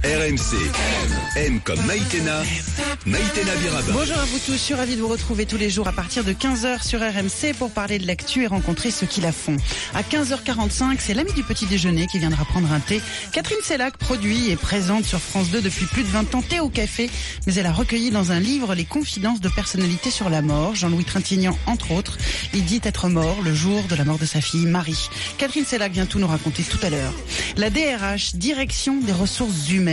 RMC, M comme Maïtena, Maïtena Birabin. Bonjour à vous tous, je suis ravie de vous retrouver tous les jours à partir de 15h sur RMC pour parler de l'actu et rencontrer ceux qui la font. À 15h45, c'est l'ami du petit déjeuner qui viendra prendre un thé. Catherine Sellac produit et présente sur France 2 depuis plus de 20 ans Thé au café, mais elle a recueilli dans un livre les confidences de personnalités sur la mort. Jean-Louis Trintignant, entre autres, il dit être mort le jour de la mort de sa fille Marie. Catherine Sellac vient tout nous raconter tout à l'heure. La DRH, direction des ressources humaines,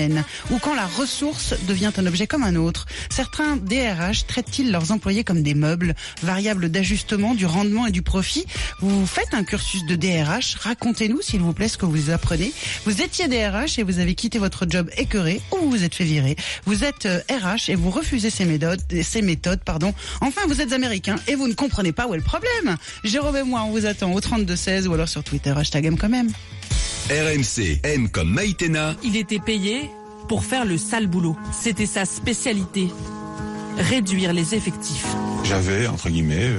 ou quand la ressource devient un objet comme un autre. Certains DRH traitent-ils leurs employés comme des meubles, variables d'ajustement du rendement et du profit? Vous faites un cursus de DRH, racontez-nous s'il vous plaît ce que vous apprenez. Vous étiez DRH et vous avez quitté votre job écœuré ou vous vous êtes fait virer. Vous êtes RH et vous refusez ces méthodes. Enfin, vous êtes américain et vous ne comprenez pas où est le problème. Jérôme et moi, on vous attend au 32-16 ou alors sur Twitter, #M comme M. RMC, M comme Maïtena. Il était payé pour faire le sale boulot. C'était sa spécialité. Réduire les effectifs. J'avais, entre guillemets,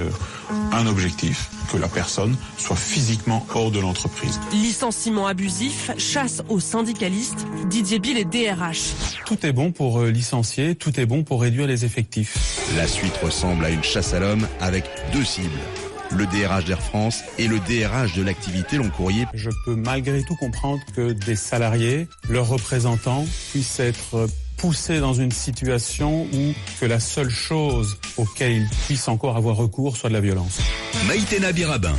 un objectif, que la personne soit physiquement hors de l'entreprise. Licenciement abusif, chasse aux syndicalistes, Didier Bill est DRH. Tout est bon pour licencier, tout est bon pour réduire les effectifs. La suite ressemble à une chasse à l'homme avec deux cibles. Le DRH d'Air France et le DRH de l'activité long courrier. Je peux malgré tout comprendre que des salariés, leurs représentants, puissent être poussés dans une situation où que la seule chose auquel ils puissent encore avoir recours soit de la violence. Maïtena Birabin.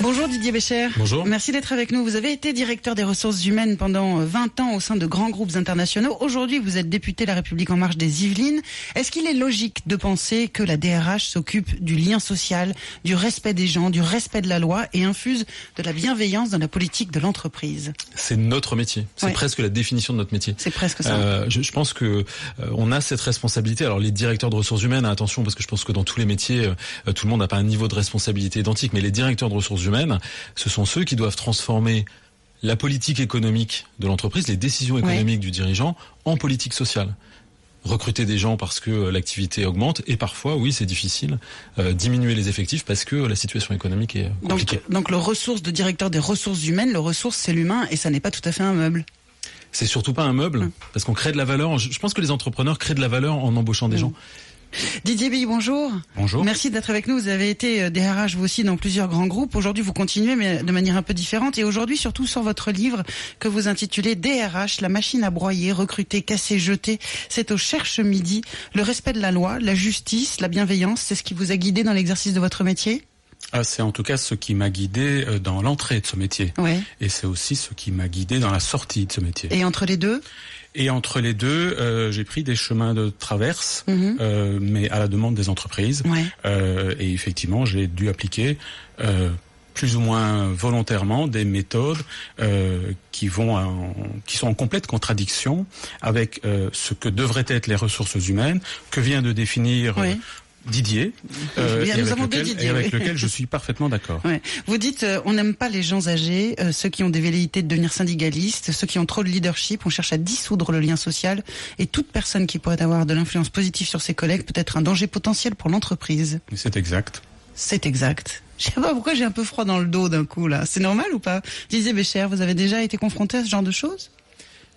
Bonjour Didier Bécher. Bonjour. Merci d'être avec nous. Vous avez été directeur des ressources humaines pendant 20 ans au sein de grands groupes internationaux. Aujourd'hui, vous êtes député La République En Marche des Yvelines. Est-ce qu'il est logique de penser que la DRH s'occupe du lien social, du respect des gens, du respect de la loi et infuse de la bienveillance dans la politique de l'entreprise? C'est notre métier. C'est presque la définition de notre métier. C'est presque ça. Je pense que on a cette responsabilité. Alors les directeurs de ressources humaines, attention, parce que je pense que dans tous les métiers, tout le monde n'a pas un niveau de responsabilité identique, mais les directeurs de ressources humaines, ce sont ceux qui doivent transformer la politique économique de l'entreprise, les décisions économiques du dirigeant, en politique sociale. Recruter des gens parce que l'activité augmente et parfois, oui, c'est difficile, diminuer les effectifs parce que la situation économique est compliquée. Donc le ressource de directeur des ressources humaines, le ressource c'est l'humain et ça n'est pas tout à fait un meuble. C'est surtout pas un meuble parce qu'on crée de la valeur. Je pense que les entrepreneurs créent de la valeur en embauchant des gens. Didier Bill, bonjour. Bonjour. Merci d'être avec nous. Vous avez été DRH vous aussi dans plusieurs grands groupes. Aujourd'hui, vous continuez, mais de manière un peu différente. Et aujourd'hui, surtout sur votre livre que vous intitulez DRH, la machine à broyer, recruter, casser, jeter. C'est au Cherche Midi. Le respect de la loi, la justice, la bienveillance, c'est ce qui vous a guidé dans l'exercice de votre métier? C'est en tout cas ce qui m'a guidé dans l'entrée de ce métier. Ouais. Et c'est aussi ce qui m'a guidé dans la sortie de ce métier. Et entre les deux? Et entre les deux, j'ai pris des chemins de traverse, mais à la demande des entreprises. Ouais. Et effectivement, j'ai dû appliquer plus ou moins volontairement des méthodes qui sont en complète contradiction avec ce que devraient être les ressources humaines, que vient de définir Didier, et avec lequel je suis parfaitement d'accord. Ouais. Vous dites, on n'aime pas les gens âgés, ceux qui ont des velléités de devenir syndicalistes, ceux qui ont trop de leadership, on cherche à dissoudre le lien social, et toute personne qui pourrait avoir de l'influence positive sur ses collègues peut être un danger potentiel pour l'entreprise. C'est exact. C'est exact. Je sais pas pourquoi j'ai un peu froid dans le dos d'un coup là. C'est normal ou pas? Didier Bécher, vous avez déjà été confronté à ce genre de choses?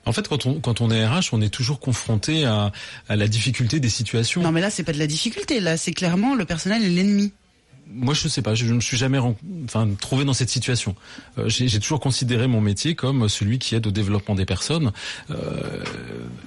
En fait, quand on est RH, on est toujours confronté à la difficulté des situations. Non, mais là, c'est pas de la difficulté. Là, c'est clairement le personnel est l'ennemi. Moi, je sais pas, je ne me suis jamais trouvé dans cette situation. J'ai toujours considéré mon métier comme celui qui aide au développement des personnes.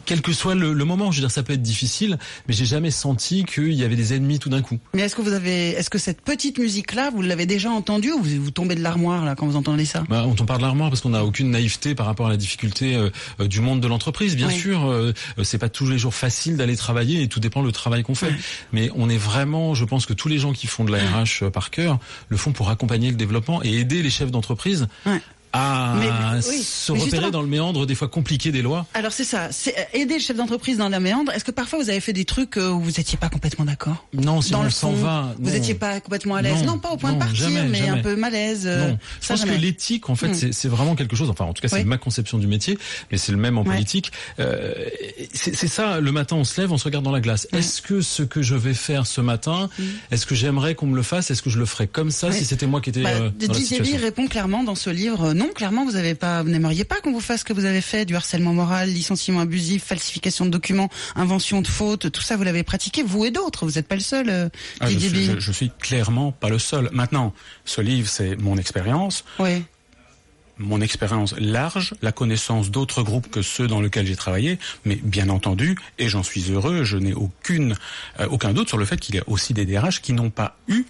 Quel que soit le moment, je veux dire, ça peut être difficile, mais j'ai jamais senti qu'il y avait des ennemis tout d'un coup. Mais est-ce que cette petite musique-là, vous l'avez déjà entendue ou vous tombez de l'armoire là quand vous entendez ça? On tombe pas de l'armoire parce qu'on n'a aucune naïveté par rapport à la difficulté du monde de l'entreprise. Bien sûr, c'est pas tous les jours facile d'aller travailler et tout dépend du travail qu'on fait. Mais on est vraiment, je pense que tous les gens qui font de la RH par cœur le font pour accompagner le développement et aider les chefs d'entreprise à se repérer dans le méandre des fois compliqué des lois. Alors c'est ça, c'est aider le chef d'entreprise dans la méandre. Est-ce que parfois vous avez fait des trucs où vous étiez pas complètement d'accord? Non, sinon on s'en va. Vous étiez pas complètement à l'aise? Non, pas au point de partir, mais un peu malaise. Non. Je pense que l'éthique, en fait, c'est vraiment quelque chose. Enfin, en tout cas, c'est ma conception du métier, mais c'est le même en politique. C'est ça. Le matin, on se lève, on se regarde dans la glace. Est-ce que ce que je vais faire ce matin, est-ce que j'aimerais qu'on me le fasse? Est-ce que je le ferais comme ça si c'était moi qui étais dans la situation? Didier Bill répond clairement dans ce livre. non, clairement, vous n'aimeriez pas qu'on vous fasse ce que vous avez fait, du harcèlement moral, licenciement abusif, falsification de documents, invention de fautes, tout ça, vous l'avez pratiqué, vous et d'autres. Vous n'êtes pas le seul, Didier Bill. Je suis clairement pas le seul. Maintenant, ce livre, c'est mon expérience. Oui. Mon expérience large, la connaissance d'autres groupes que ceux dans lesquels j'ai travaillé, mais bien entendu, et j'en suis heureux, je n'ai aucun doute sur le fait qu'il y a aussi des DRH qui n'ont pas eu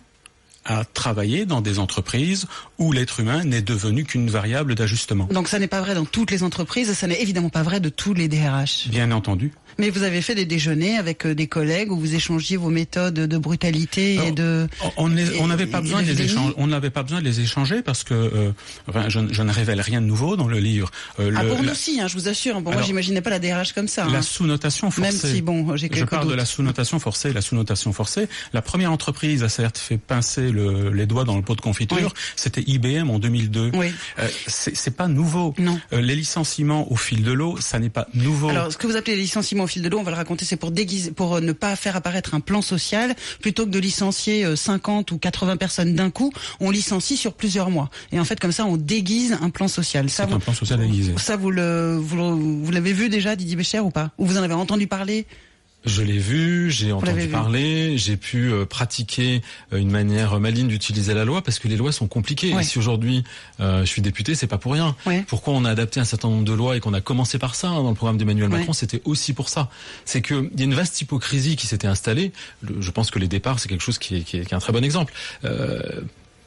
à travailler dans des entreprises où l'être humain n'est devenu qu'une variable d'ajustement. Donc ça n'est pas vrai dans toutes les entreprises, ça n'est évidemment pas vrai de tous les DRH. Bien entendu. Mais vous avez fait des déjeuners avec des collègues où vous échangiez vos méthodes de brutalité et de... On n'avait pas besoin de les échanger. On n'avait pas besoin de les échanger parce que je ne révèle rien de nouveau dans le livre. Pour nous aussi, je vous assure. Bon, moi, j'imaginais pas la DRH comme ça. La sous-notation forcée. Même si, bon, j'ai quelques doutes. Je parle de la sous-notation forcée. La sous-notation forcée. La première entreprise a certes fait pincer les doigts dans le pot de confiture. Oui. C'était IBM en 2002. Oui. C'est pas nouveau. Non. Les licenciements au fil de l'eau, ça n'est pas nouveau. Alors, ce que vous appelez les licenciements au fil de l'eau, on va le raconter, c'est pour ne pas faire apparaître un plan social. Plutôt que de licencier 50 ou 80 personnes d'un coup, on licencie sur plusieurs mois. Et en fait, comme ça, on déguise un plan social. C'est un plan social déguisé. Ça, vous l'avez vu déjà, Didier Bécher, ou pas? Ou vous en avez entendu parler? Je l'ai vu, j'ai entendu parler, j'ai pu pratiquer une manière maligne d'utiliser la loi parce que les lois sont compliquées. Ouais. Et si aujourd'hui je suis député, c'est pas pour rien. Ouais. Pourquoi on a adapté un certain nombre de lois et qu'on a commencé par ça dans le programme d'Emmanuel Macron, c'était aussi pour ça. C'est que il y a une vaste hypocrisie qui s'était installée. Je pense que les départs, c'est quelque chose qui est un très bon exemple.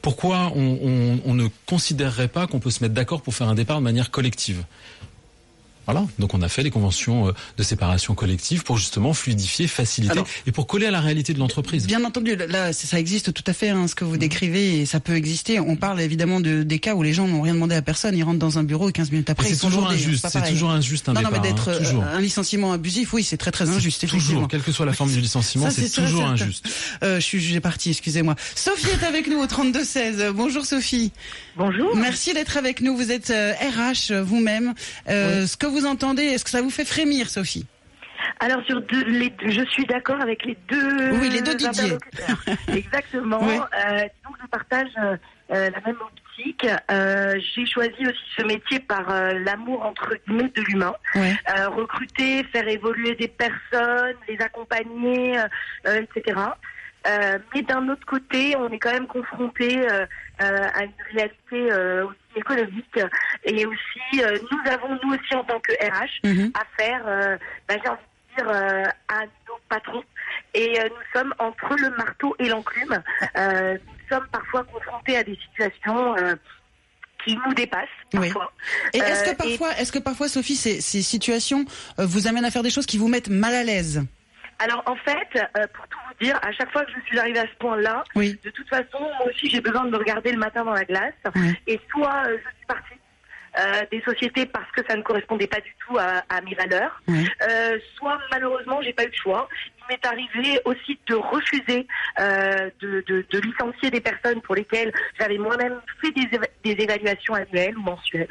Pourquoi on ne considérerait pas qu'on peut se mettre d'accord pour faire un départ de manière collective? Voilà, donc on a fait les conventions de séparation collective pour justement fluidifier, faciliter et pour coller à la réalité de l'entreprise. Bien entendu, là ça existe tout à fait, ce que vous décrivez, et ça peut exister. On parle évidemment des cas où les gens n'ont rien demandé à personne, ils rentrent dans un bureau et 15 minutes après ils sont lourdés. C'est toujours injuste un départ. Non, mais d'être un licenciement abusif, oui, c'est très très injuste. Toujours, quelle que soit la forme du licenciement, c'est toujours injuste. Je suis jugé parti, excusez-moi. Sophie est avec nous au 32-16. Bonjour Sophie. Bonjour. Merci d'être avec nous. Vous êtes RH vous-même. Ce que vous entendez, est-ce que ça vous fait frémir, Sophie? Alors je suis d'accord avec les deux. Oui, les deux Didier. Exactement. Oui. Donc je partage la même optique. J'ai choisi aussi ce métier par l'amour entre guillemets de l'humain. Oui. Recruter, faire évoluer des personnes, les accompagner, etc. Mais d'un autre côté, on est quand même confronté à une réalité aussi économique, et aussi nous avons nous aussi en tant que RH affaire, j'ai envie de dire, à nos patrons, et nous sommes entre le marteau et l'enclume. Nous sommes parfois confrontés à des situations qui nous dépassent parfois. Oui. Et est-ce que parfois Sophie, ces situations vous amènent à faire des choses qui vous mettent mal à l'aise? Alors en fait, pour tout vous dire, à chaque fois que je suis arrivée à ce point-là, de toute façon, moi aussi j'ai besoin de me regarder le matin dans la glace, et soit je suis partie des sociétés parce que ça ne correspondait pas du tout à mes valeurs, soit malheureusement j'ai pas eu le choix. Il m'est arrivé aussi de refuser de licencier des personnes pour lesquelles j'avais moi-même fait des évaluations annuelles ou mensuelles.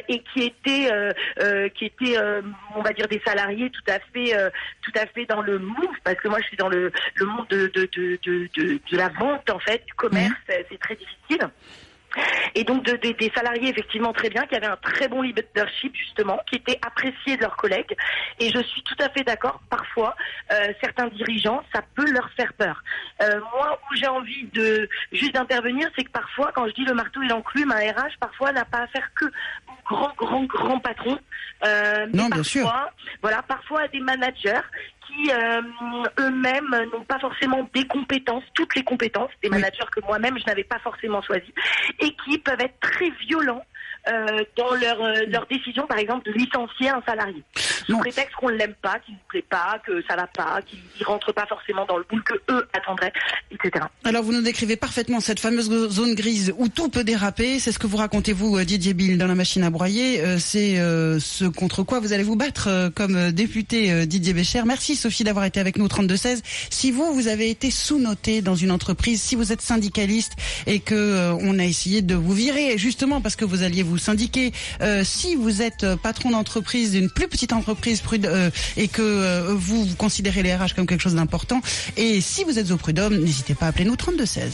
Et qui étaient, on va dire, des salariés tout à fait dans le move, parce que moi je suis dans le monde de la vente, en fait, du commerce, c'est très difficile. Et donc des salariés effectivement très bien, qui avaient un très bon leadership justement, qui étaient appréciés de leurs collègues. Et je suis tout à fait d'accord, parfois certains dirigeants, ça peut leur faire peur. Moi, où j'ai envie de juste d'intervenir, c'est que parfois, quand je dis le marteau et l'enclume, un RH parfois n'a pas affaire que aux grands patrons, mais bien sûr. Parfois à des managers qui eux-mêmes n'ont pas forcément des compétences, toutes les compétences, des managers que moi-même je n'avais pas forcément choisis, et qui peuvent être très violents dans leur décision, par exemple, de licencier un salarié. Sous prétexte qu'on ne l'aime pas, qu'il ne plaît pas, que ça va pas, qu'il ne rentre pas forcément dans le moule que eux attendraient, etc. Alors vous nous décrivez parfaitement cette fameuse zone grise où tout peut déraper. C'est ce que vous racontez, vous, Didier Bill, dans la machine à broyer. C'est ce contre quoi vous allez vous battre comme député, Didier Bécher. Merci Sophie d'avoir été avec nous au 32-16. Si vous avez été sous-noté dans une entreprise, si vous êtes syndicaliste et que on a essayé de vous virer justement parce que vous alliez vous syndiquer, si vous êtes patron d'entreprise, d'une plus petite entreprise et que vous considérez les RH comme quelque chose d'important, et si vous êtes au prud'homme, n'hésitez pas à appeler nous 32-16.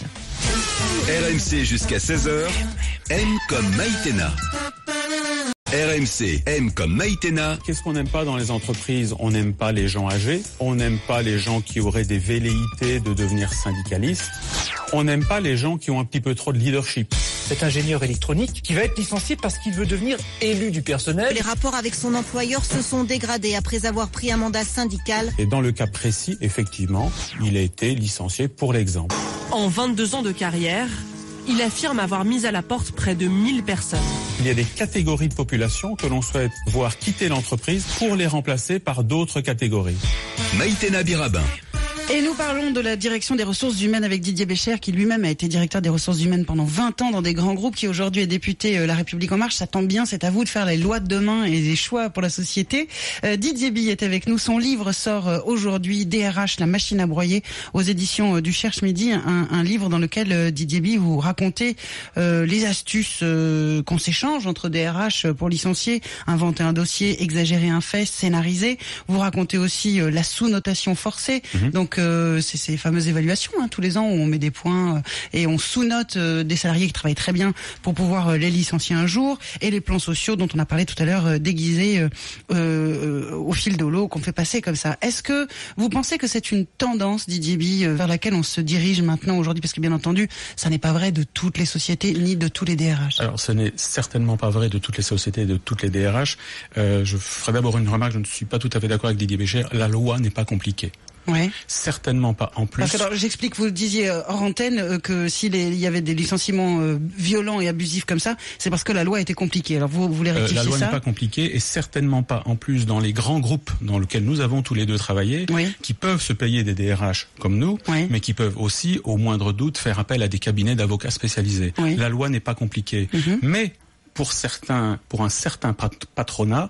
RMC jusqu'à 16h. M comme Maïtena. RMC, M comme Maïtena. Qu'est-ce qu'on n'aime pas dans les entreprises? On n'aime pas les gens âgés, on n'aime pas les gens qui auraient des velléités de devenir syndicalistes, on n'aime pas les gens qui ont un petit peu trop de leadership. Cet ingénieur électronique qui va être licencié parce qu'il veut devenir élu du personnel. Les rapports avec son employeur se sont dégradés après avoir pris un mandat syndical. Et dans le cas précis, effectivement, il a été licencié pour l'exemple. En 22 ans de carrière, il affirme avoir mis à la porte près de 1000 personnes. Il y a des catégories de population que l'on souhaite voir quitter l'entreprise pour les remplacer par d'autres catégories. Maïtena Birabin. Et nous parlons de la direction des ressources humaines avec Didier Bécher, qui lui-même a été directeur des ressources humaines pendant 20 ans dans des grands groupes, qui aujourd'hui est député La République En Marche. Ça tombe bien, c'est à vous de faire les lois de demain et les choix pour la société. Didier Bille est avec nous. Son livre sort aujourd'hui, DRH, la machine à broyer, aux éditions du Cherche Midi. Un livre dans lequel, Didier Bille, vous racontez les astuces qu'on s'échange entre DRH pour licencier, inventer un dossier, exagérer un fait, scénariser. Vous racontez aussi la sous-notation forcée. Donc, c'est ces fameuses évaluations, tous les ans où on met des points et on sous-note des salariés qui travaillent très bien pour pouvoir les licencier un jour, et les plans sociaux dont on a parlé tout à l'heure, déguisés au fil de l'eau, qu'on fait passer comme ça. Est-ce que vous pensez que c'est une tendance, Didier Bille, vers laquelle on se dirige maintenant aujourd'hui? Parce que bien entendu, ça n'est pas vrai de toutes les sociétés ni de tous les DRH. Alors, ce n'est certainement pas vrai de toutes les sociétés et de toutes les DRH. Je ferai d'abord une remarque, je ne suis pas tout à fait d'accord avec Didier Bécher. La loi n'est pas compliquée. Ouais. Certainement pas. En plus. Parce que alors, j'explique, vous disiez hors antenne que s'il y avait des licenciements violents et abusifs comme ça, c'est parce que la loi était compliquée. Alors vous voulez rectifier ça? La loi n'est pas compliquée, et certainement pas en plus dans les grands groupes dans lesquels nous avons tous les deux travaillé, qui peuvent se payer des DRH comme nous, mais qui peuvent aussi, au moindre doute, faire appel à des cabinets d'avocats spécialisés. La loi n'est pas compliquée. Mais pour un certain patronat,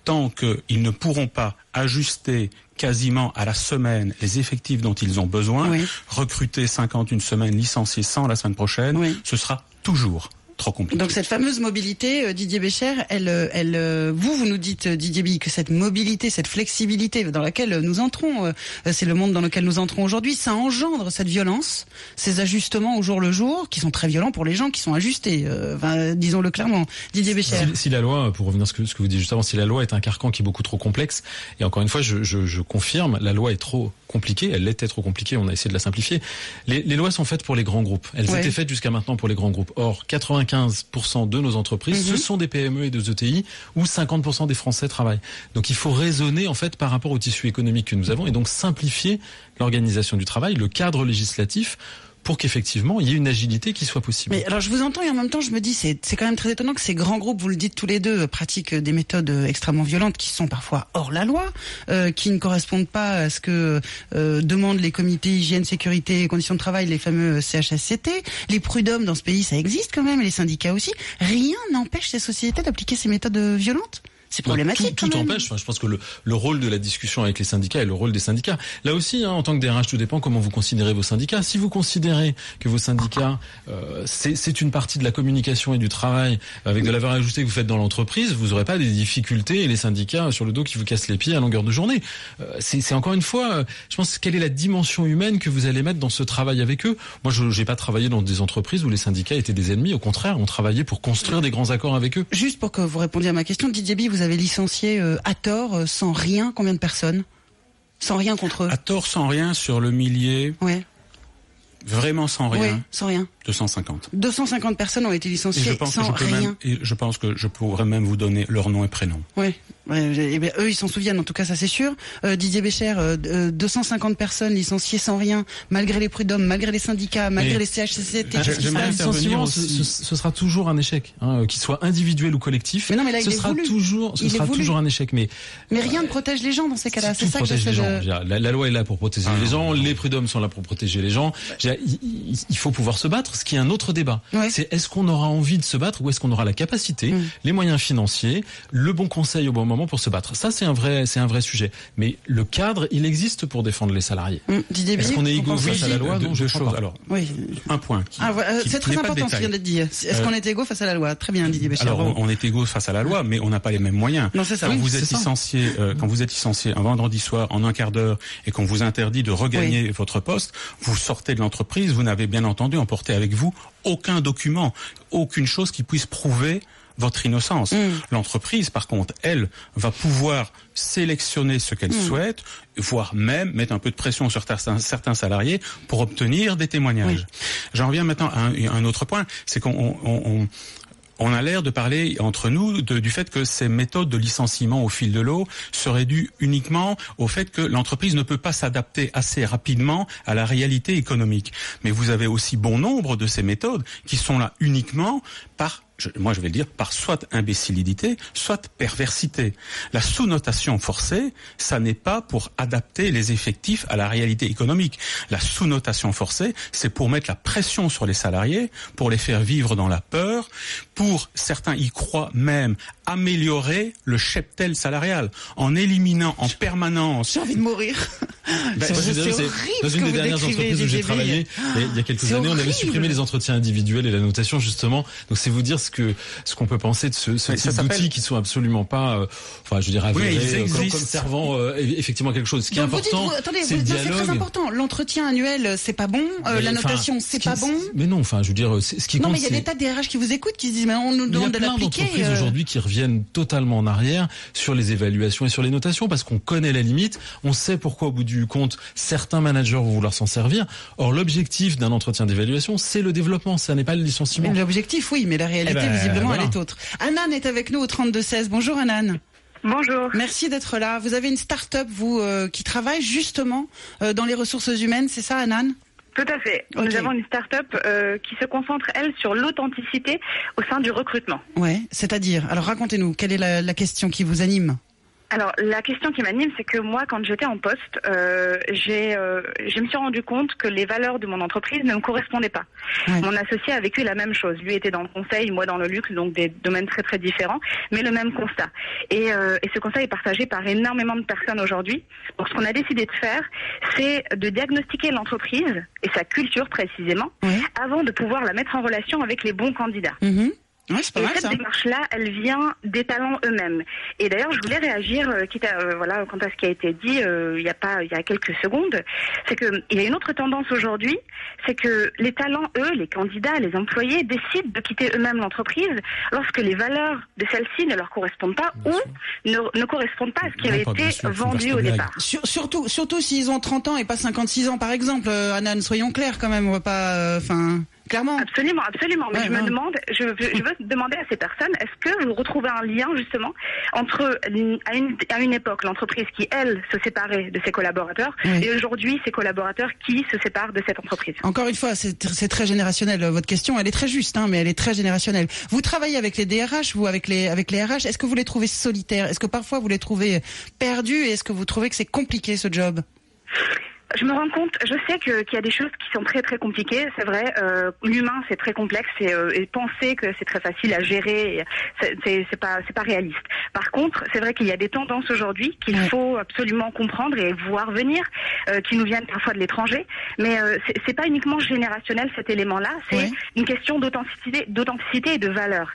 tant qu'ils ne pourront pas ajuster quasiment à la semaine les effectifs dont ils ont besoin, recruter 50 une semaine, licencier 100 la semaine prochaine, ce sera toujours trop compliqué. Donc cette fameuse mobilité, Didier Bécher, vous nous dites, Didier Bille, que cette mobilité, cette flexibilité dans laquelle nous entrons, c'est le monde dans lequel nous entrons aujourd'hui, ça engendre cette violence, ces ajustements au jour le jour, qui sont très violents pour les gens qui sont ajustés, disons-le clairement. Didier Bécher. Si la loi, pour revenir à ce que vous dites juste avant, si la loi est un carcan qui est beaucoup trop complexe, et encore une fois, je confirme, la loi est trop compliquée, elle l'était trop compliquée, on a essayé de la simplifier. Les lois sont faites pour les grands groupes. Elles étaient faites jusqu'à maintenant pour les grands groupes. Or, 95% de nos entreprises, ce sont des PME et des ETI où 50% des Français travaillent. Donc il faut raisonner en fait par rapport au tissu économique que nous avons, et donc simplifier l'organisation du travail, le cadre législatif, pour qu'effectivement il y ait une agilité qui soit possible. Mais alors je vous entends et en même temps je me dis c'est quand même très étonnant que ces grands groupes, vous le dites tous les deux, pratiquent des méthodes extrêmement violentes qui sont parfois hors la loi, qui ne correspondent pas à ce que demandent les comités hygiène, sécurité et conditions de travail, les fameux CHSCT. Les prud'hommes dans ce pays, ça existe quand même, et les syndicats aussi. Rien n'empêche ces sociétés d'appliquer ces méthodes violentes. C'est problématique. Tout empêche. Enfin, je pense que le rôle de la discussion avec les syndicats est le rôle des syndicats. Là aussi, en tant que DRH, tout dépend comment vous considérez vos syndicats. Si vous considérez que vos syndicats, c'est une partie de la communication et du travail avec de la valeur ajoutée que vous faites dans l'entreprise, vous n'aurez pas des difficultés et les syndicats sur le dos qui vous cassent les pieds à longueur de journée. C'est encore une fois, je pense, quelle est la dimension humaine que vous allez mettre dans ce travail avec eux. Moi, je n'ai pas travaillé dans des entreprises où les syndicats étaient des ennemis. Au contraire, on travaillait pour construire des grands accords avec eux. Juste pour que vous répondiez à ma question, Didier Bille, vous avez licencié à tort, sans rien, combien de personnes? Sans rien contre eux? À tort, sans rien, sur le millier. Vraiment sans rien. Oui, sans rien. 250. 250 personnes ont été licenciées sans rien. Et je pense que je pourrais même vous donner leur nom et prénom. Oui. Eh bien, eux, ils s'en souviennent, en tout cas, ça c'est sûr. Didier Bécher, 250 personnes licenciées sans rien, malgré les prud'hommes, malgré les syndicats, malgré les CHSCT. Le licenciement, ce sera toujours un échec, qu'il soit individuel ou collectif. Mais non, mais là, ce sera toujours un échec. Mais rien ne protège les gens dans ces cas-là. C'est ça que j'essaie de... La loi est là pour protéger les gens, les prud'hommes sont là pour protéger les gens. Il faut pouvoir se battre, ce qui est un autre débat. C'est est-ce qu'on aura envie de se battre ou est-ce qu'on aura la capacité, les moyens financiers, le bon conseil au bon moment pour se battre. Ça, c'est un vrai sujet. Mais le cadre, il existe pour défendre les salariés. Est-ce qu'on est égaux face à la loi? Deux choses. Alors, un point. C'est très important ce qui vient d'être dit. Est-ce qu'on est égaux face à la loi? Très bien, Didier Bécher. Alors, on est égaux face à la loi, mais on n'a pas les mêmes moyens. Non, c'est ça. Quand vous êtes licencié un vendredi soir en un quart d'heure et qu'on vous interdit de regagner votre poste, vous sortez de l'entreprise, vous n'avez bien entendu emporté avec avec vous aucun document, aucune chose qui puisse prouver votre innocence. L'entreprise, par contre, elle, va pouvoir sélectionner ce qu'elle souhaite, voire même mettre un peu de pression sur certains salariés pour obtenir des témoignages. J'en reviens maintenant à un autre point, c'est on a l'air de parler entre nous du fait que ces méthodes de licenciement au fil de l'eau seraient dues uniquement au fait que l'entreprise ne peut pas s'adapter assez rapidement à la réalité économique. Mais vous avez aussi bon nombre de ces méthodes qui sont là uniquement par moi je vais le dire, par soit imbécilité, soit perversité. La sous-notation forcée, ça n'est pas pour adapter les effectifs à la réalité économique. La sous-notation forcée, c'est pour mettre la pression sur les salariés, pour les faire vivre dans la peur, pour, certains y croient même, améliorer le cheptel salarial, en éliminant en permanence... J'ai envie de mourir. C'est horrible. Dans une des dernières entreprises où j'ai travaillé, il y a quelques années, on avait supprimé les entretiens individuels et la notation, justement. Donc c'est vous dire ce qu'on peut penser de ce type d'outils qui sont absolument pas, avérés comme servant effectivement quelque chose. Ce qui est important, c'est le dialogue. C'est très important. L'entretien annuel, c'est pas bon. La notation, c'est pas bon. Mais non, je veux dire, ce qui compte. Non, mais il y a des tas de DRH qui vous écoutent, qui se disent, mais on nous demande de l'appliquer. Il y a plein d'entreprises aujourd'hui qui reviennent totalement en arrière sur les évaluations et sur les notations parce qu'on connaît la limite, on sait pourquoi au bout du compte certains managers vont vouloir s'en servir. Or, l'objectif d'un entretien d'évaluation, c'est le développement, ça n'est pas le licenciement. L'objectif, oui, mais la réalité, visiblement, elle est autre. Anan est avec nous au 32-16. Bonjour Anan. Bonjour. Merci d'être là. Vous avez une start-up, vous, qui travaille justement dans les ressources humaines, c'est ça Anan ? Tout à fait. Okay. Nous avons une start-up qui se concentre, elle, sur l'authenticité au sein du recrutement. Ouais, c'est-à-dire, alors racontez-nous, quelle est la question qui vous anime ? Alors, la question qui m'anime, c'est que moi, quand j'étais en poste, je me suis rendu compte que les valeurs de mon entreprise ne me correspondaient pas. Ouais. Mon associé a vécu la même chose. Lui était dans le conseil, moi dans le luxe, donc des domaines très très différents, mais le même constat. Et ce constat est partagé par énormément de personnes aujourd'hui. Donc, ce qu'on a décidé de faire, c'est de diagnostiquer l'entreprise et sa culture précisément, avant de pouvoir la mettre en relation avec les bons candidats. Ouais, c'est pas mal, cette démarche-là, elle vient des talents eux-mêmes. Et d'ailleurs, je voulais réagir, quant à ce qui a été dit il y a quelques secondes, c'est que il y a une autre tendance aujourd'hui, c'est que les talents, eux, les candidats, les employés, décident de quitter eux-mêmes l'entreprise lorsque les valeurs de celle-ci ne leur correspondent pas ou ne correspondent pas à ce qui avait été vendu au départ. Surtout s'ils ont 30 ans et pas 56 ans, par exemple. Anan, soyons clairs quand même, on va pas... Clairement. Absolument. Mais je veux demander à ces personnes, est-ce que vous retrouvez un lien justement entre à une époque l'entreprise qui elle se séparait de ses collaborateurs et aujourd'hui ces collaborateurs qui se séparent de cette entreprise. Encore une fois, c'est très générationnel. Votre question, elle est très juste, mais elle est très générationnelle. Vous travaillez avec les DRH, vous avec les RH. Est-ce que vous les trouvez solitaires ? Est-ce que parfois vous les trouvez perdus ? Et est-ce que vous trouvez que c'est compliqué ce job ? Je me rends compte, je sais qu'il y a des choses qui sont très très compliquées, c'est vrai. L'humain c'est très complexe et penser que c'est très facile à gérer, c'est pas réaliste. Par contre, c'est vrai qu'il y a des tendances aujourd'hui qu'il faut absolument comprendre et voir venir, qui nous viennent parfois de l'étranger. Mais c'est pas uniquement générationnel cet élément-là, c'est une question d'authenticité et de valeur.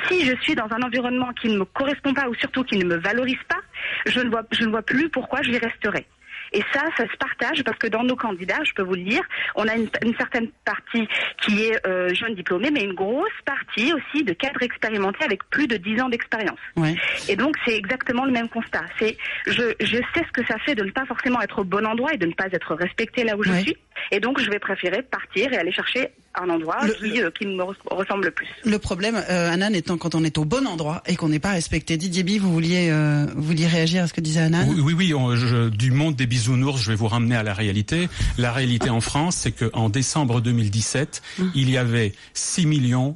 Si je suis dans un environnement qui ne me correspond pas ou surtout qui ne me valorise pas, je ne vois plus pourquoi j'y resterai. Et ça se partage parce que dans nos candidats, je peux vous le dire, on a une certaine partie qui est jeune diplômée, mais une grosse partie aussi de cadres expérimentés avec plus de 10 ans d'expérience. Et donc, c'est exactement le même constat. Je sais ce que ça fait de ne pas forcément être au bon endroit et de ne pas être respecté là où je suis. Et donc, je vais préférer partir et aller chercher un endroit qui me ressemble le plus. Le problème, Anan, étant quand on est au bon endroit et qu'on n'est pas respecté. Didier Bi, vous vouliez réagir à ce que disait Anan ? Oui, du monde des bisounours, je vais vous ramener à la réalité. La réalité en France, c'est qu'en décembre 2017, il y avait 6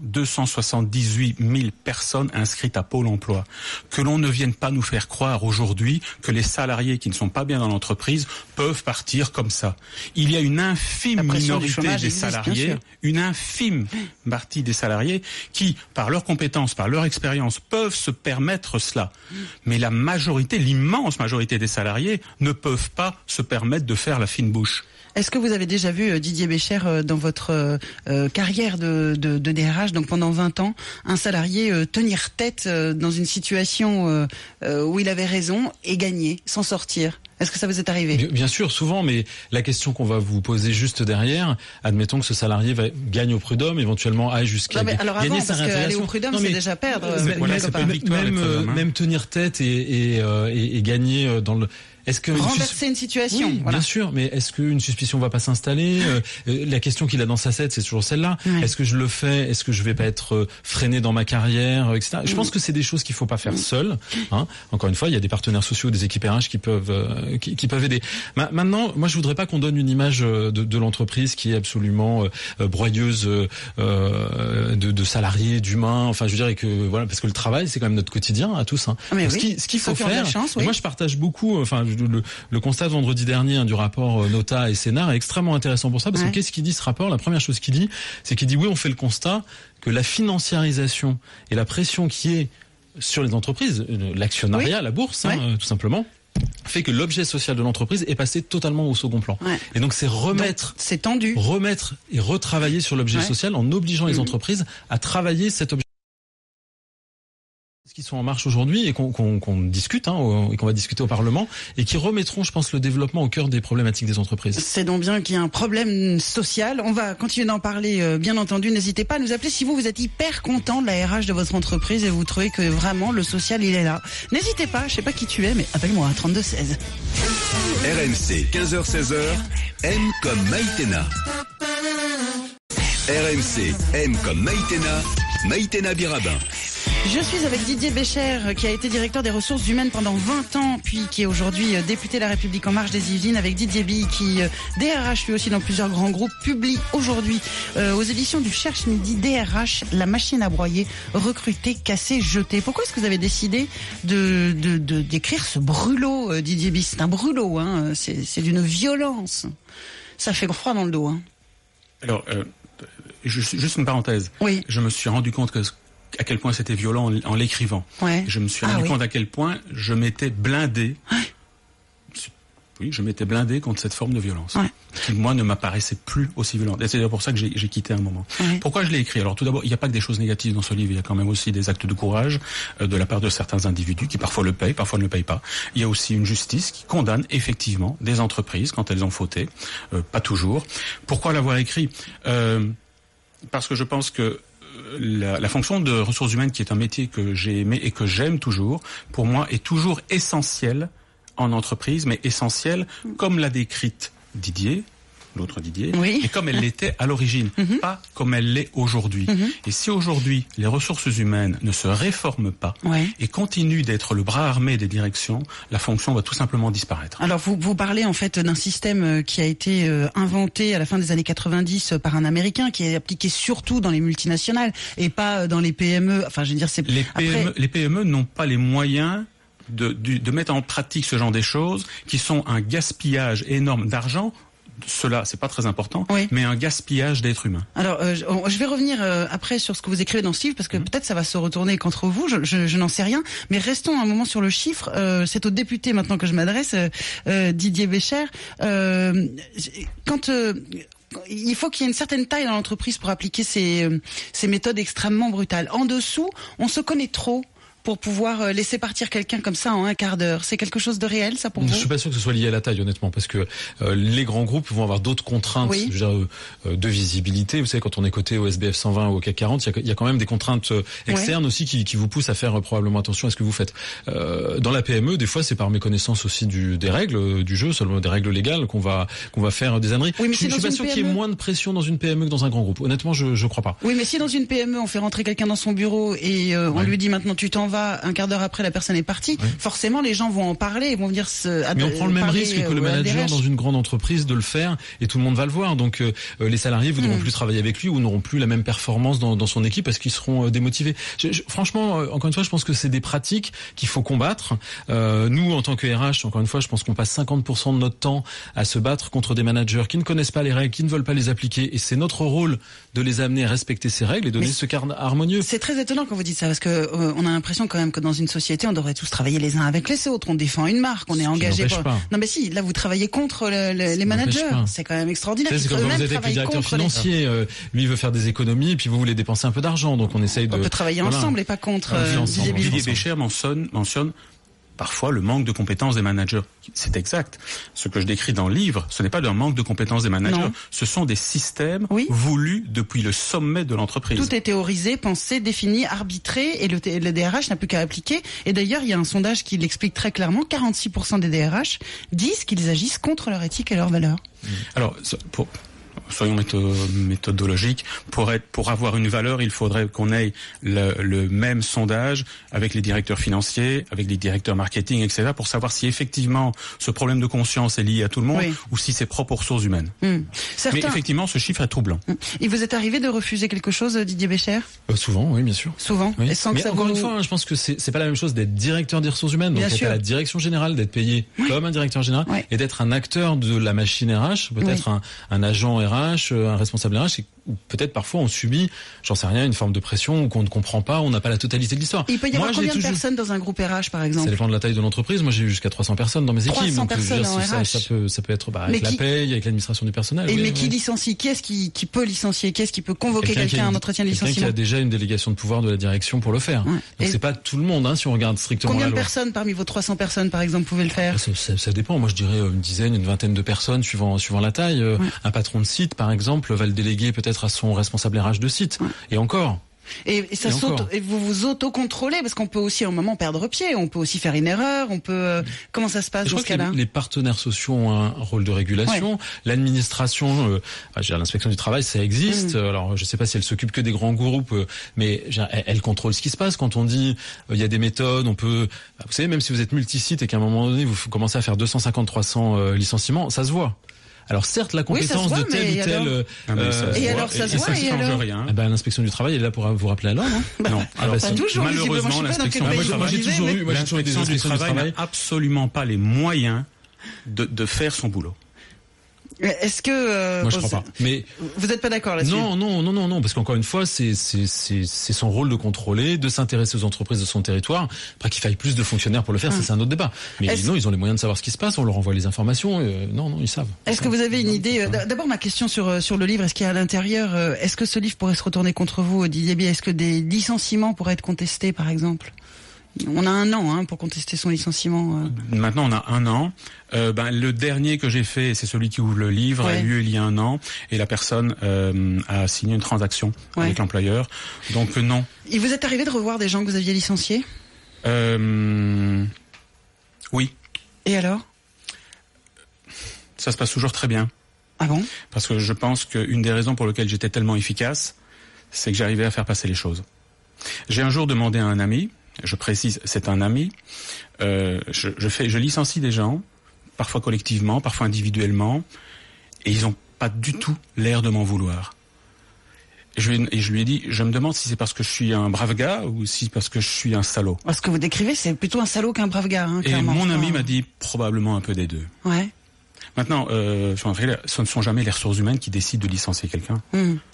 278 000 personnes inscrites à Pôle emploi. Que l'on ne vienne pas nous faire croire aujourd'hui que les salariés qui ne sont pas bien dans l'entreprise peuvent partir comme ça. Il y a une infime minorité des salariés, une infime partie des salariés qui, par leurs compétences, par leur expérience, peuvent se permettre cela. Mais la majorité, l'immense majorité des salariés ne peuvent pas se permettre de faire la fine bouche. Est-ce que vous avez déjà vu, Didier Bécher, dans votre carrière de DRH, donc pendant 20 ans, un salarié tenir tête dans une situation où il avait raison et gagner, s'en sortir ? Est-ce que ça vous est arrivé? Bien sûr, souvent, mais la question qu'on va vous poser juste derrière, admettons que ce salarié gagne au prud'homme, éventuellement aille jusqu'à gagner sa réintégration. Aller au prud'homme, c'est déjà perdre. C'est pas une victoire, même tenir tête et gagner dans le... Renverser une situation. Oui, bien sûr, mais est-ce qu'une suspicion va pas s'installer? La question qu'il a dans sa tête, c'est toujours celle-là. Est-ce que je le fais? Est-ce que je vais pas être freiné dans ma carrière, etc. Je pense que c'est des choses qu'il faut pas faire seul. Encore une fois, il y a des partenaires sociaux, des équipes RH qui peuvent aider. Maintenant, moi, je voudrais pas qu'on donne une image de l'entreprise qui est absolument broyeuse de salariés, d'humains. Enfin, je veux dire, et que voilà, parce que le travail, c'est quand même notre quotidien à tous. Ce qu'il faut faire. Moi, je partage beaucoup. Enfin, le constat de vendredi dernier du rapport Nota et Sénart est extrêmement intéressant pour ça, parce que qu'est-ce qu'il dit ce rapport? La première chose qu'il dit, c'est qu'il dit oui, on fait le constat que la financiarisation et la pression qui est sur les entreprises, l'actionnariat, la bourse, tout simplement, fait que l'objet social de l'entreprise est passé totalement au second plan. Et donc c'est c'est tendu. Remettre et retravailler sur l'objet social en obligeant les entreprises à travailler cet objet qui sont en marche aujourd'hui et qu'on discute et qu'on va discuter au Parlement et qui remettront, je pense, le développement au cœur des problématiques des entreprises. C'est donc bien qu'il y a un problème social. On va continuer d'en parler, bien entendu. N'hésitez pas à nous appeler si vous êtes hyper content de la RH de votre entreprise et vous trouvez que vraiment le social il est là. N'hésitez pas, je sais pas qui tu es, mais appelle-moi à 32 16. RMC 15h-16h, M comme Maïtena. RMC, M comme Maïtena Birabin. Je suis avec Didier Bécher, qui a été directeur des ressources humaines pendant 20 ans, puis qui est aujourd'hui député La République En Marche des Yvelines, avec Didier Bille, qui DRH lui aussi dans plusieurs grands groupes, publie aujourd'hui aux éditions du Cherche Midi DRH, la machine à broyer, recruter, casser, jeter. Pourquoi est-ce que vous avez décidé d'écrire ce brûlot, Didier Bille? C'est un brûlot, c'est d'une violence. Ça fait froid dans le dos. Alors, juste une parenthèse. Oui. Je me suis rendu compte à quel point c'était violent en l'écrivant. Je me suis rendu compte à quel point je m'étais blindé. Oui, je m'étais blindé contre cette forme de violence, qui, moi, ne m'apparaissait plus aussi violente. Et c'est d'ailleurs pour ça que j'ai quitté un moment. Pourquoi je l'ai écrit? Alors, tout d'abord, il n'y a pas que des choses négatives dans ce livre, il y a quand même aussi des actes de courage de la part de certains individus qui parfois le payent, parfois ne le payent pas. Il y a aussi une justice qui condamne effectivement des entreprises quand elles ont fauté, pas toujours. Pourquoi l'avoir écrit? Parce que je pense que la fonction de ressources humaines, qui est un métier que j'ai aimé et que j'aime toujours, pour moi est toujours essentielle en entreprise, mais essentielle comme l'a décrite Didier, l'autre Didier, et comme elle l'était à l'origine, pas comme elle l'est aujourd'hui. Et si aujourd'hui les ressources humaines ne se réforment pas et continuent d'être le bras armé des directions, la fonction va tout simplement disparaître. Alors vous parlez en fait d'un système qui a été inventé à la fin des années 90 par un Américain, qui est appliqué surtout dans les multinationales et pas dans les PME. Enfin, je veux dire, c'est les PME n'ont pas les moyens de mettre en pratique ce genre de choses, qui sont un gaspillage énorme d'argent. Cela, c'est pas très important, mais un gaspillage d'êtres humains. Alors, je vais revenir après sur ce que vous écrivez dans ce livre, parce que peut-être ça va se retourner contre vous, je n'en sais rien. Mais restons un moment sur le chiffre. C'est au député maintenant que je m'adresse, Didier Bécher. Il faut qu'il y ait une certaine taille dans l'entreprise pour appliquer ces méthodes extrêmement brutales. En dessous, on se connaît trop pour pouvoir laisser partir quelqu'un comme ça en un quart d'heure. C'est quelque chose de réel, ça, pour vous? Je suis pas sûr que ce soit lié à la taille, honnêtement, parce que les grands groupes vont avoir d'autres contraintes de visibilité. Vous savez, quand on est coté au SBF 120 ou au CAC 40, il y a quand même des contraintes externes aussi qui vous poussent à faire probablement attention à ce que vous faites. Dans la PME, des fois, c'est par méconnaissance aussi des règles du jeu, seulement des règles légales qu'on va faire des âneries. Oui, mais je suis pas sûr qu'il y ait moins de pression dans une PME que dans un grand groupe. Honnêtement, je crois pas. Oui, mais si dans une PME, on fait rentrer quelqu'un dans son bureau et on lui dit maintenant tu t'en vas, un quart d'heure après la personne est partie, forcément les gens vont en parler et vont venir mais on prend le même risque que le manager dans une grande entreprise de le faire, et tout le monde va le voir. Donc les salariés voudront plus travailler avec lui ou n'auront plus la même performance dans son équipe parce qu'ils seront démotivés. Franchement, encore une fois, je pense que c'est des pratiques qu'il faut combattre. Nous, en tant que RH, encore une fois, je pense qu'on passe 50% de notre temps à se battre contre des managers qui ne connaissent pas les règles, qui ne veulent pas les appliquer, et c'est notre rôle de les amener à respecter ces règles et donner ce cadre harmonieux. C'est très étonnant quand vous dites ça, parce que on a l'impression quand même que dans une société, on devrait tous travailler les uns avec les autres. On défend une marque, on est engagé. Non, mais si, là, vous travaillez contre les managers. C'est quand même extraordinaire. C'est comme quand vous êtes avec le directeur financier. Lui, il veut faire des économies, et puis vous voulez dépenser un peu d'argent. Donc, on essaye de. On peut travailler ensemble et pas contre. Didier Bécher mentionne parfois le manque de compétences des managers. C'est exact. Ce que je décris dans le livre, ce n'est pas un manque de compétences des managers. Non. Ce sont des systèmes voulus depuis le sommet de l'entreprise. Tout est théorisé, pensé, défini, arbitré, et le DRH n'a plus qu'à appliquer. Et d'ailleurs, il y a un sondage qui l'explique très clairement. 46% des DRH disent qu'ils agissent contre leur éthique et leurs valeurs. Alors, soyons méthodologiques. Pour avoir une valeur, il faudrait qu'on ait le même sondage avec les directeurs financiers, avec les directeurs marketing, etc., pour savoir si effectivement ce problème de conscience est lié à tout le monde ou si c'est propre aux ressources humaines. Mais effectivement, ce chiffre est troublant. Il vous est arrivé de refuser quelque chose, Didier Bécher ? Souvent, oui, bien sûr. Souvent. Oui. Et sans que mais ça encore une fois, je pense que c'est pas la même chose d'être directeur des ressources humaines, donc d'être à la direction générale, d'être payé comme un directeur général, et d'être un acteur de la machine RH, peut-être un agent RH, un responsable RH, ou peut-être parfois on subit, j'en sais rien, une forme de pression ou qu'on ne comprend pas, on n'a pas la totalité de l'histoire. Il peut y avoir combien de personnes dans un groupe RH, par exemple ? Ça dépend de la taille de l'entreprise. Moi, j'ai eu jusqu'à 300 personnes dans mes équipes. 300 personnes en RH. Ça peut être avec la paye, avec l'administration du personnel. Mais qui licencie ? Qui est-ce qui peut licencier ? Qui est-ce qui peut convoquer quelqu'un à un entretien de licenciement ? Quelqu'un qui a déjà une délégation de pouvoir de la direction pour le faire. Donc c'est pas tout le monde, si on regarde strictement combien la loi. Combien de personnes parmi vos 300 personnes, par exemple, pouvaient le faire ? Ça dépend. Moi, je dirais une dizaine, une vingtaine de personnes suivant la taille. Un patron de site, par exemple, va le déléguer peut-être à son responsable RH de site. Et encore. Et vous vous auto-contrôlez, parce qu'on peut aussi à un moment perdre pied, on peut aussi faire une erreur, on peut comment ça se passe dans ce cas-là ? Les partenaires sociaux ont un rôle de régulation, l'administration, l'inspection du travail, ça existe. Alors je sais pas si elle s'occupe que des grands groupes, mais elle contrôle ce qui se passe. Quand on dit il y a des méthodes, on peut, vous savez, même si vous êtes multisite et qu'à un moment donné vous commencez à faire 250-300 licenciements, ça se voit. Alors certes, la compétence de tel ou tel... Et alors ça se voit, et alors rien. L'inspection du travail est là pour vous rappeler à l'ordre. Non. Alors pas toujours, malheureusement, l'inspection du travail n'a absolument pas les moyens de faire son boulot. Est-ce que moi je crois pas. Mais vous n'êtes pas d'accord là-dessus ? Non, parce qu'encore une fois, c'est son rôle de contrôler, de s'intéresser aux entreprises de son territoire. Après qu'il faille plus de fonctionnaires pour le faire, ça c'est un autre débat. Mais non, ils ont les moyens de savoir ce qui se passe. On leur envoie les informations. Non, ils savent. Est-ce que vous avez une idée ? D'abord, ma question sur le livre. Est-ce qu'il y a à l'intérieur est-ce que ce livre pourrait se retourner contre vous, Didier Bié ? Est-ce que des licenciements pourraient être contestés, par exemple ? On a 1 an pour contester son licenciement. Maintenant, on a 1 an. Le dernier que j'ai fait, c'est celui qui ouvre le livre, a eu lieu il y a 1 an, et la personne a signé une transaction avec l'employeur. Donc non. Il vous est arrivé de revoir des gens que vous aviez licenciés ? Oui. Et alors ? Ça se passe toujours très bien. Ah bon ? Parce que je pense qu'une des raisons pour lesquelles j'étais tellement efficace, c'est que j'arrivais à faire passer les choses. J'ai un jour demandé à un ami, je précise, c'est un ami. Je licencie des gens, parfois collectivement, parfois individuellement, et ils n'ont pas du tout l'air de m'en vouloir. Et je lui ai dit, je me demande si c'est parce que je suis un brave gars ou si parce que je suis un salaud. Ce que vous décrivez, c'est plutôt un salaud qu'un brave gars, clairement. Et mon ami m'a dit probablement un peu des deux. Ouais. Maintenant, ce ne sont jamais les ressources humaines qui décident de licencier quelqu'un.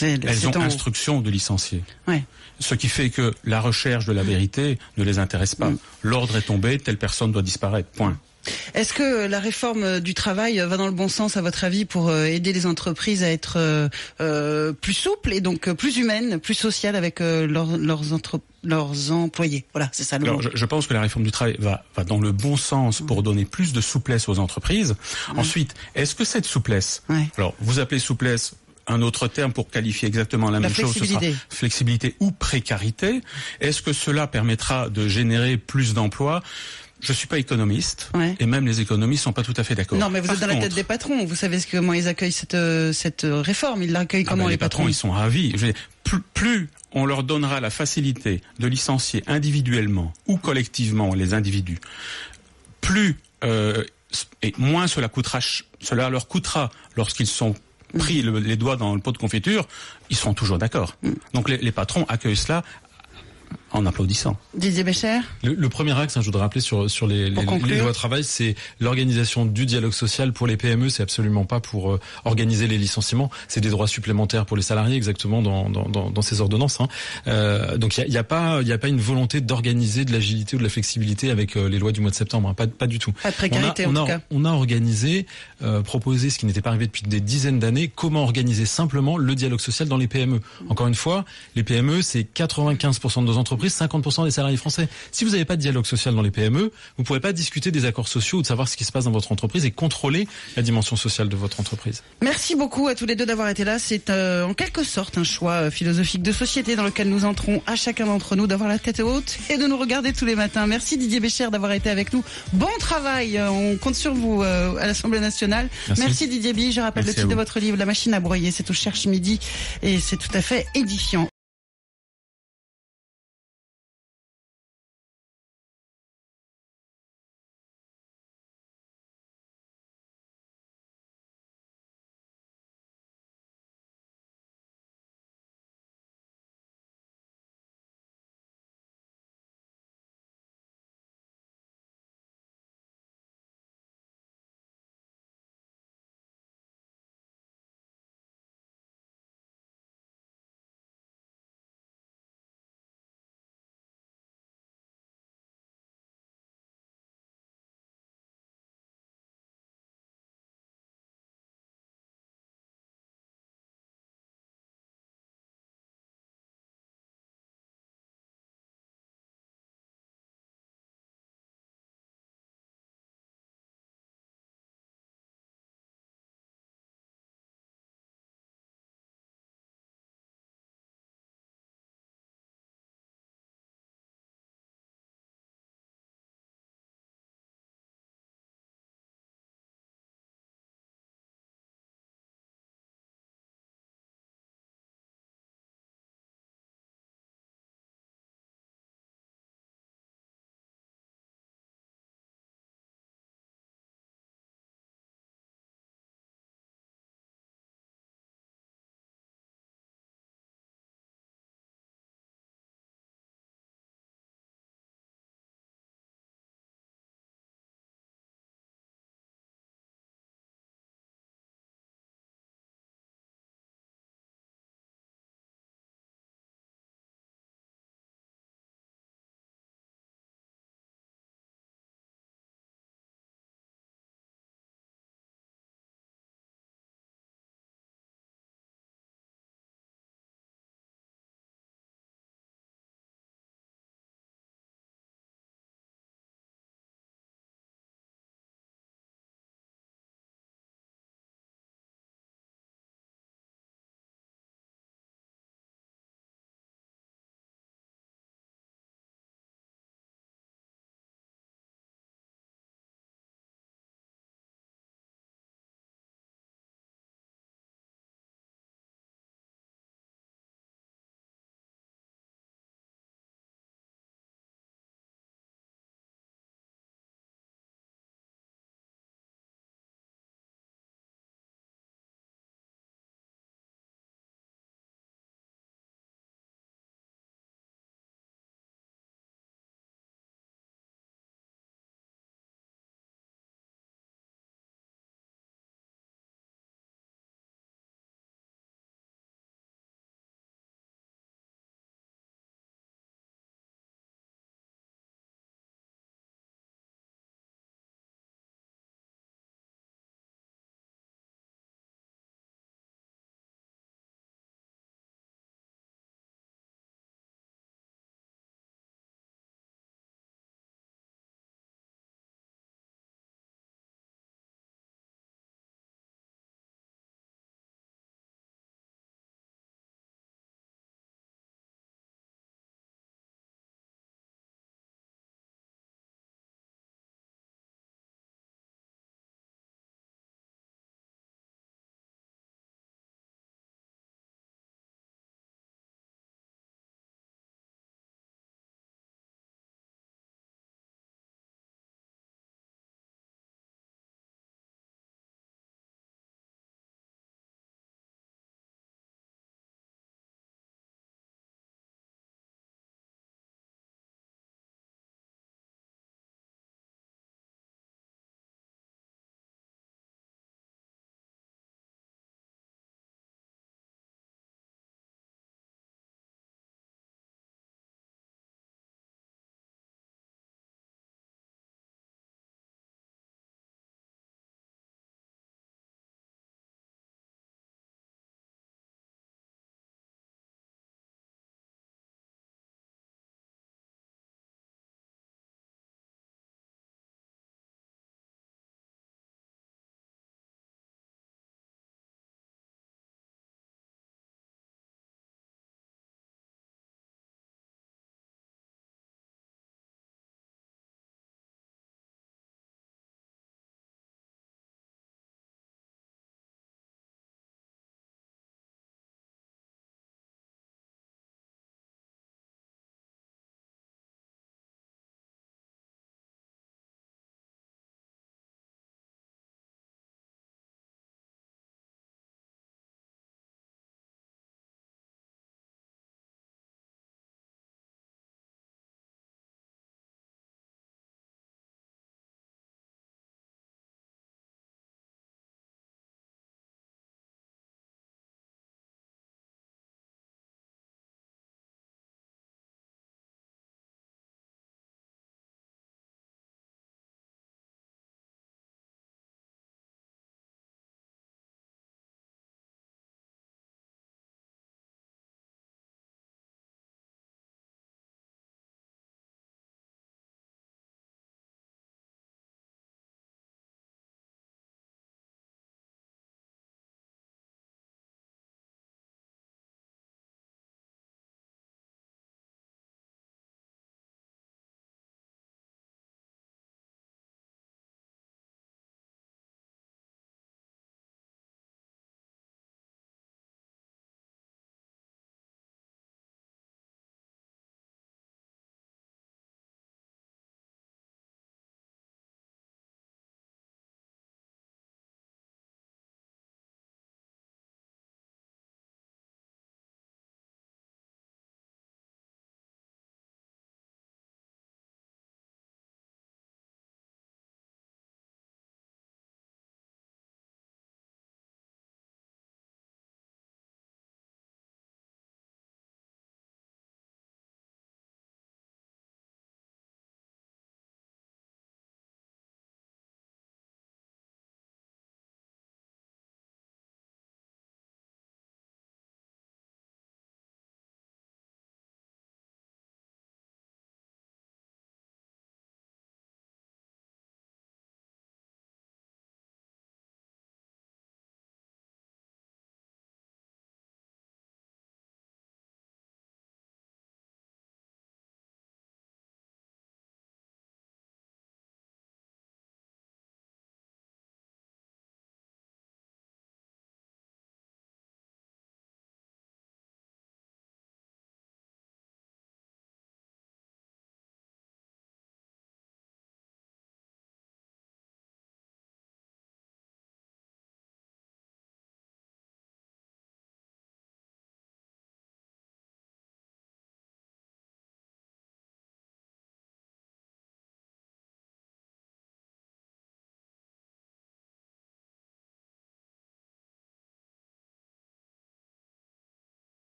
Elles ont instruction de licencier. Ouais. Ce qui fait que la recherche de la vérité ne les intéresse pas. L'ordre est tombé, telle personne doit disparaître. Point. Est-ce que la réforme du travail va dans le bon sens, à votre avis, pour aider les entreprises à être plus souples et donc plus humaines, plus sociales avec leurs employés? Voilà, c'est ça le mot. Alors, je pense que la réforme du travail va dans le bon sens pour donner plus de souplesse aux entreprises. Ensuite, est-ce que cette souplesse, alors vous appelez souplesse, un autre terme pour qualifier exactement la même chose, ce sera flexibilité ou précarité. Est-ce que cela permettra de générer plus d'emplois ? Je suis pas économiste, et même les économistes sont pas tout à fait d'accord. Non, mais vous êtes dans la tête des patrons. Vous savez comment ils accueillent cette réforme. Ils l'accueillent comment, les patrons ? Ils sont ravis. Plus on leur donnera la facilité de licencier individuellement ou collectivement les individus, plus et moins cela leur coûtera lorsqu'ils sont pris les doigts dans le pot de confiture, ils seront toujours d'accord. Donc les patrons accueillent cela en applaudissant. Didier Bécher ? Le premier axe, je voudrais rappeler sur les lois de travail, c'est l'organisation du dialogue social pour les PME. C'est absolument pas pour organiser les licenciements. C'est des droits supplémentaires pour les salariés, exactement dans ces ordonnances. Donc il y a pas une volonté d'organiser de l'agilité ou de la flexibilité avec les lois du mois de septembre. Pas du tout. Pas de précarité en tout cas. On a organisé, proposé, ce qui n'était pas arrivé depuis des dizaines d'années, comment organiser simplement le dialogue social dans les PME. Encore une fois, les PME, c'est 95% de nos entreprises. entreprises, 50% des salariés français. Si vous n'avez pas de dialogue social dans les PME, vous ne pourrez pas discuter des accords sociaux ou de savoir ce qui se passe dans votre entreprise et contrôler la dimension sociale de votre entreprise. Merci beaucoup à tous les deux d'avoir été là. C'est en quelque sorte un choix philosophique de société dans lequel nous entrons, à chacun d'entre nous d'avoir la tête haute et de nous regarder tous les matins. Merci Didier Bécher d'avoir été avec nous. Bon travail, on compte sur vous à l'Assemblée nationale. Merci Didier B. Je rappelle le titre de votre livre, La machine à broyer, c'est au Cherche Midi et c'est tout à fait édifiant.